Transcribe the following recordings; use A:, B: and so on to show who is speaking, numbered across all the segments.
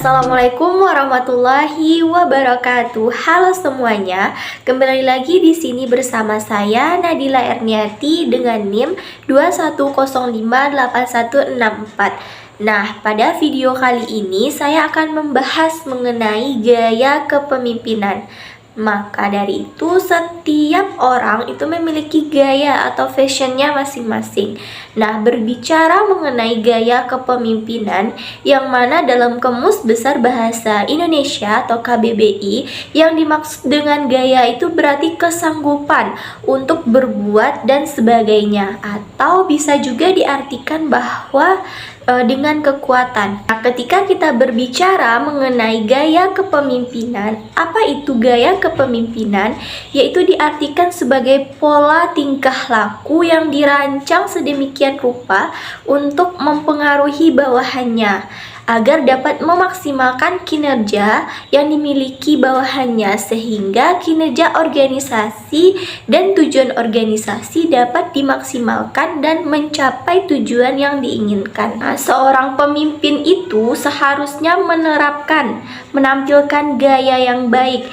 A: Assalamualaikum warahmatullahi wabarakatuh. Halo semuanya, kembali lagi di sini bersama saya Nadila Erniati dengan NIM 21058164. Nah, pada video kali ini saya akan membahas mengenai gaya kepemimpinan. Maka dari itu setiap orang itu memiliki gaya atau fashionnya masing-masing. Nah, berbicara mengenai gaya kepemimpinan yang mana dalam Kamus Besar Bahasa Indonesia atau KBBI, yang dimaksud dengan gaya itu berarti kesanggupan untuk berbuat dan sebagainya, atau bisa juga diartikan bahwa dengan kekuatan. Nah, ketika kita berbicara mengenai gaya kepemimpinan, apa itu gaya kepemimpinan? Yaitu diartikan sebagai pola tingkah laku yang dirancang sedemikian rupa untuk mempengaruhi bawahannya agar dapat memaksimalkan kinerja yang dimiliki bawahannya, sehingga kinerja organisasi dan tujuan organisasi dapat dimaksimalkan dan mencapai tujuan yang diinginkan. Nah, seorang pemimpin itu seharusnya menampilkan gaya yang baik,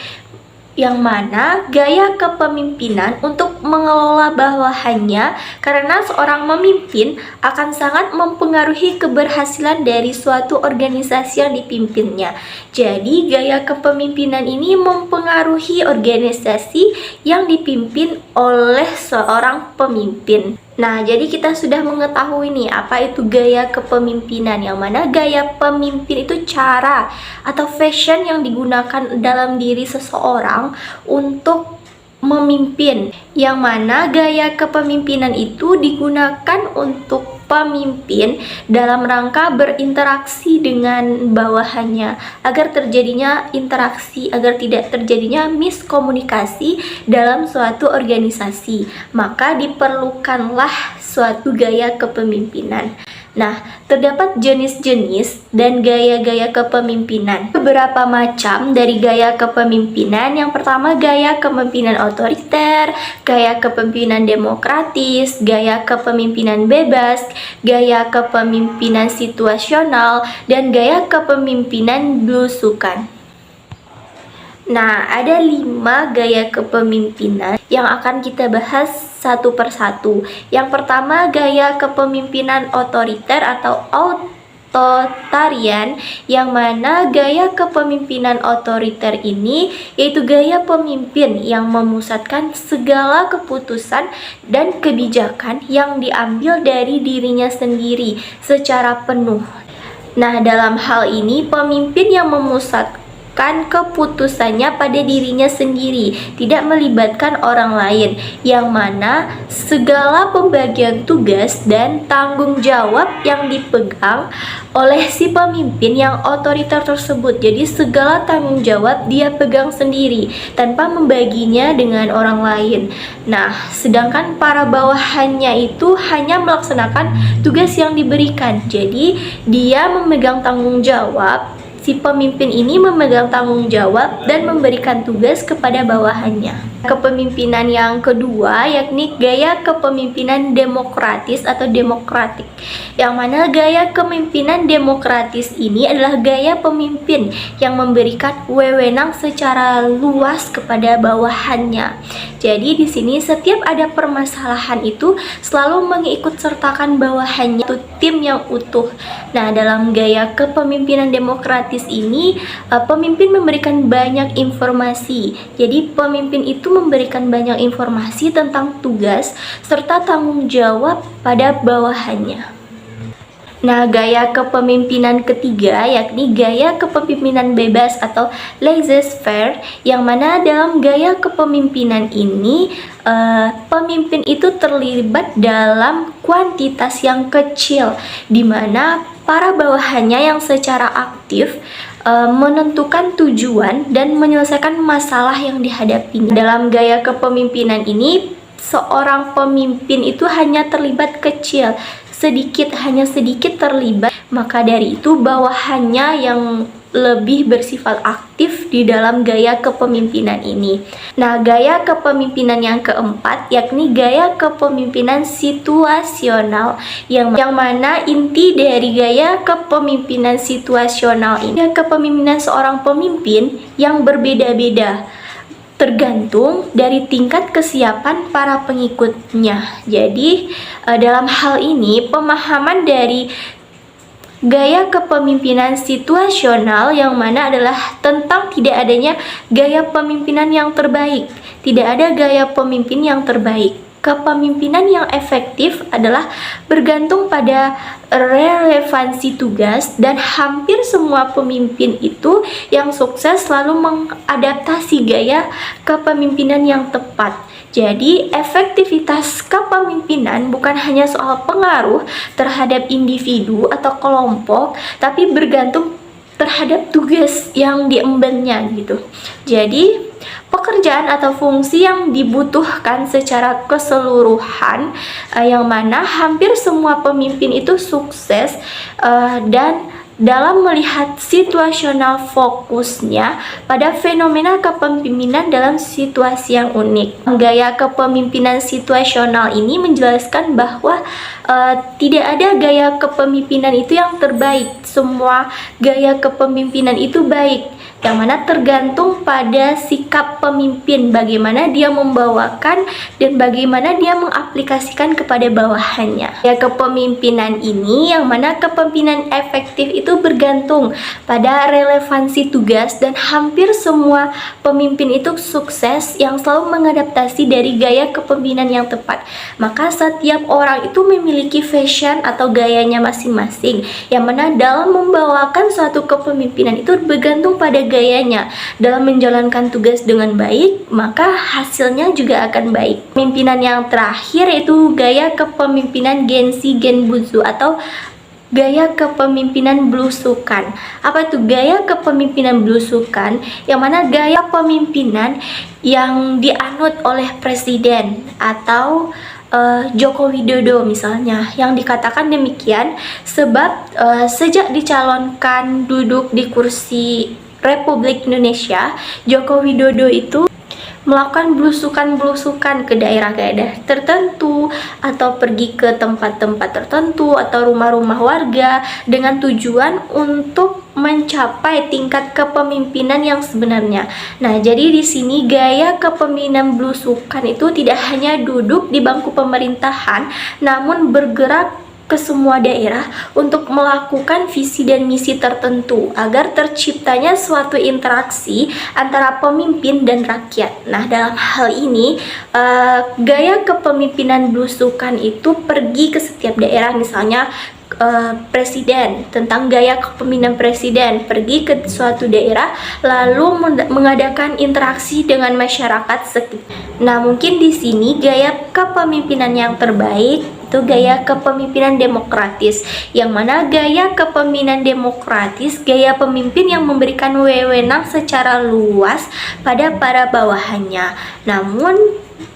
A: yang mana gaya kepemimpinan untuk mengelola bawahannya, karena seorang memimpin akan sangat mempengaruhi keberhasilan dari suatu organisasi yang dipimpinnya. Jadi gaya kepemimpinan ini mempengaruhi organisasi yang dipimpin oleh seorang pemimpin. Nah, jadi kita sudah mengetahui nih apa itu gaya kepemimpinan, yang mana gaya pemimpin itu cara atau fashion yang digunakan dalam diri seseorang untuk memimpin, yang mana gaya kepemimpinan itu digunakan untuk pemimpin dalam rangka berinteraksi dengan bawahannya agar terjadinya interaksi, agar tidak terjadinya miskomunikasi dalam suatu organisasi. Maka diperlukanlah suatu gaya kepemimpinan. Nah, terdapat jenis-jenis dan gaya-gaya kepemimpinan. Beberapa macam dari gaya kepemimpinan. Yang pertama, gaya kepemimpinan otoriter, gaya kepemimpinan demokratis, gaya kepemimpinan bebas, gaya kepemimpinan situasional, dan gaya kepemimpinan belusukan. Nah, ada 5 gaya kepemimpinan yang akan kita bahas satu persatu. Yang pertama, gaya kepemimpinan otoriter atau authoritarian, yang mana gaya kepemimpinan otoriter ini yaitu gaya pemimpin yang memusatkan segala keputusan dan kebijakan yang diambil dari dirinya sendiri secara penuh. Nah, dalam hal ini pemimpin yang memusatkan keputusannya pada dirinya sendiri, tidak melibatkan orang lain, yang mana segala pembagian tugas dan tanggung jawab yang dipegang oleh si pemimpin yang otoriter tersebut. Jadi segala tanggung jawab dia pegang sendiri tanpa membaginya dengan orang lain. Nah, sedangkan para bawahannya itu hanya melaksanakan tugas yang diberikan. Jadi dia memegang tanggung jawab. Si pemimpin ini memegang tanggung jawab dan memberikan tugas kepada bawahannya. Kepemimpinan yang kedua yakni gaya kepemimpinan demokratis atau demokratik, yang mana gaya kepemimpinan demokratis ini adalah gaya pemimpin yang memberikan wewenang secara luas kepada bawahannya. Jadi di sini setiap ada permasalahan itu selalu mengikutsertakan bawahannya, itu tim yang utuh. Nah, dalam gaya kepemimpinan demokratis ini pemimpin memberikan banyak informasi. Jadi pemimpin itu memberikan banyak informasi tentang tugas serta tanggung jawab pada bawahannya. Nah, gaya kepemimpinan ketiga yakni gaya kepemimpinan bebas atau laissez-faire, yang mana dalam gaya kepemimpinan ini pemimpin itu terlibat dalam kuantitas yang kecil, di mana para bawahannya yang secara aktif menentukan tujuan dan menyelesaikan masalah yang dihadapinya. Dalam gaya kepemimpinan ini, seorang pemimpin itu hanya terlibat kecil, hanya sedikit terlibat. Maka dari itu bawahannya yang lebih bersifat aktif di dalam gaya kepemimpinan ini. Nah, gaya kepemimpinan yang keempat yakni gaya kepemimpinan situasional, yang mana inti dari gaya kepemimpinan situasional ini kepemimpinan seorang pemimpin yang berbeda-beda tergantung dari tingkat kesiapan para pengikutnya. Jadi, dalam hal ini pemahaman dari gaya kepemimpinan situasional yang mana adalah tentang tidak adanya gaya pemimpinan yang terbaik. Tidak ada gaya pemimpin yang terbaik. Kepemimpinan yang efektif adalah bergantung pada relevansi tugas, dan hampir semua pemimpin itu yang sukses selalu mengadaptasi gaya kepemimpinan yang tepat. Jadi, efektivitas kepemimpinan bukan hanya soal pengaruh terhadap individu atau kelompok, tapi bergantung terhadap tugas yang diembannya gitu. Jadi, pekerjaan atau fungsi yang dibutuhkan secara keseluruhan, yang mana hampir semua pemimpin itu sukses dan dalam melihat situasional, fokusnya pada fenomena kepemimpinan dalam situasi yang unik. Gaya kepemimpinan situasional ini menjelaskan bahwa tidak ada gaya kepemimpinan itu yang terbaik. Semua gaya kepemimpinan itu baik, yang mana tergantung pada sikap pemimpin, bagaimana dia membawakan dan bagaimana dia mengaplikasikan kepada bawahannya. Ya, kepemimpinan ini yang mana kepemimpinan efektif itu bergantung pada relevansi tugas, dan hampir semua pemimpin itu sukses yang selalu mengadaptasi dari gaya kepemimpinan yang tepat. Maka setiap orang itu memiliki fashion atau gayanya masing-masing, yang mana dalam membawakan suatu kepemimpinan itu bergantung pada gayanya. Dalam menjalankan tugas dengan baik, maka hasilnya juga akan baik. Pemimpinan yang terakhir yaitu gaya kepemimpinan Genshi Genbutsu atau gaya kepemimpinan belusukan. Apa itu gaya kepemimpinan belusukan? Yang mana gaya pemimpinan yang dianut oleh presiden atau Joko Widodo misalnya, yang dikatakan demikian sebab sejak dicalonkan duduk di kursi Republik Indonesia, Joko Widodo itu melakukan belusukan-belusukan ke daerah-daerah tertentu atau pergi ke tempat-tempat tertentu atau rumah-rumah warga dengan tujuan untuk mencapai tingkat kepemimpinan yang sebenarnya. Nah, jadi di sini gaya kepemimpinan belusukan itu tidak hanya duduk di bangku pemerintahan, namun bergerak ke semua daerah untuk melakukan visi dan misi tertentu agar terciptanya suatu interaksi antara pemimpin dan rakyat. Nah, dalam hal ini gaya kepemimpinan belusukan itu pergi ke setiap daerah, misalnya presiden, tentang gaya kepemimpinan presiden pergi ke suatu daerah lalu mengadakan interaksi dengan masyarakat sekitar. Nah, mungkin di sini gaya kepemimpinan yang terbaik itu gaya kepemimpinan demokratis, yang mana gaya kepemimpinan demokratis gaya pemimpin yang memberikan wewenang secara luas pada para bawahannya. Namun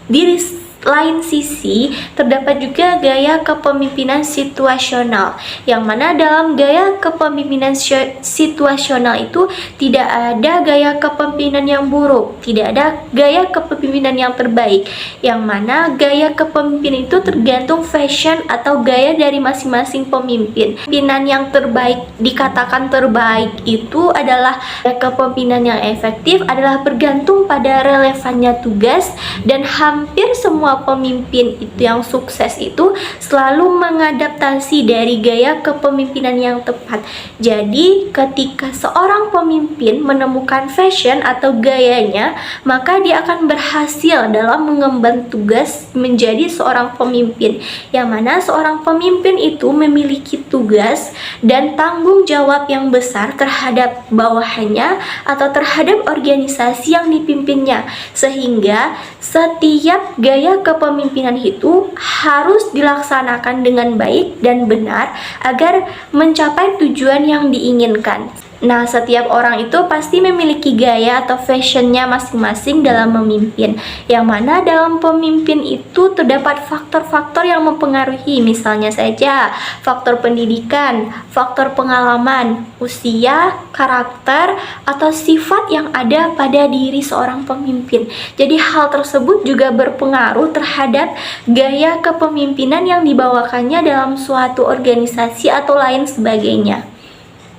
A: di lain sisi terdapat juga gaya kepemimpinan situasional, yang mana dalam gaya kepemimpinan situasional itu tidak ada gaya kepemimpinan yang buruk, tidak ada gaya kepemimpinan yang terbaik, yang mana gaya kepemimpinan itu tergantung fashion atau gaya dari masing-masing pemimpin. Kepemimpinan yang terbaik, dikatakan terbaik itu adalah kepemimpinan yang efektif, adalah bergantung pada relevannya tugas, dan hampir semua pemimpin itu yang sukses itu selalu mengadaptasi dari gaya kepemimpinan yang tepat. Jadi ketika seorang pemimpin menemukan fashion atau gayanya, maka dia akan berhasil dalam mengemban tugas menjadi seorang pemimpin, yang mana seorang pemimpin itu memiliki tugas dan tanggung jawab yang besar terhadap bawahannya atau terhadap organisasi yang dipimpinnya, sehingga setiap gaya kepemimpinan itu harus dilaksanakan dengan baik dan benar agar mencapai tujuan yang diinginkan. Nah, setiap orang itu pasti memiliki gaya atau fashionnya masing-masing dalam memimpin. Yang mana dalam pemimpin itu terdapat faktor-faktor yang mempengaruhi, misalnya saja faktor pendidikan, faktor pengalaman, usia, karakter, atau sifat yang ada pada diri seorang pemimpin. Jadi hal tersebut juga berpengaruh terhadap gaya kepemimpinan yang dibawakannya dalam suatu organisasi atau lain sebagainya.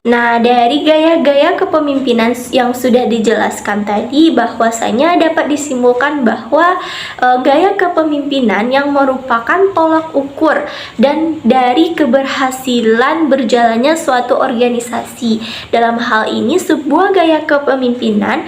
A: Nah, dari gaya-gaya kepemimpinan yang sudah dijelaskan tadi, bahwasanya dapat disimpulkan bahwa gaya kepemimpinan yang merupakan tolak ukur dan dari keberhasilan berjalannya suatu organisasi. Dalam hal ini, sebuah gaya kepemimpinan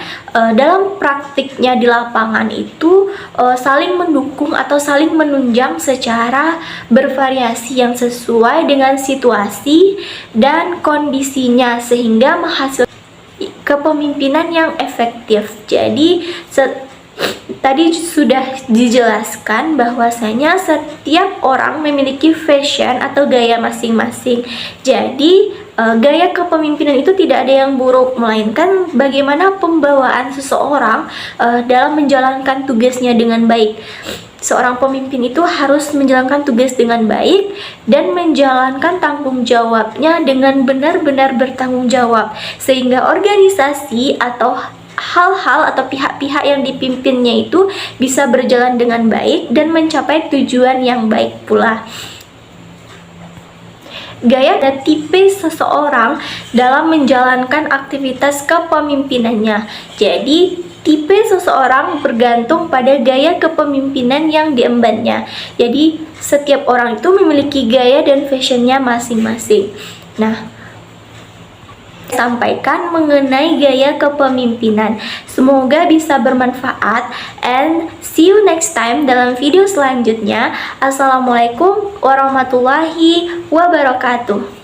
A: dalam praktiknya di lapangan itu saling mendukung atau saling menunjang secara bervariasi yang sesuai dengan situasi dan kondisi sehingga menghasilkan kepemimpinan yang efektif. Jadi tadi sudah dijelaskan bahwasanya setiap orang memiliki fashion atau gaya masing-masing. Jadi gaya kepemimpinan itu tidak ada yang buruk, melainkan bagaimana pembawaan seseorang dalam menjalankan tugasnya dengan baik. Seorang pemimpin itu harus menjalankan tugas dengan baik dan menjalankan tanggung jawabnya dengan benar-benar bertanggung jawab, sehingga organisasi atau hal-hal atau pihak-pihak yang dipimpinnya itu bisa berjalan dengan baik dan mencapai tujuan yang baik pula. Gaya dan tipe seseorang dalam menjalankan aktivitas kepemimpinannya. Jadi tipe seseorang bergantung pada gaya kepemimpinan yang diembannya. Jadi setiap orang itu memiliki gaya dan fashionnya masing-masing. Nah, sampaikan mengenai gaya kepemimpinan. Semoga bisa bermanfaat, and see you next time dalam video selanjutnya. Assalamualaikum warahmatullahi wabarakatuh.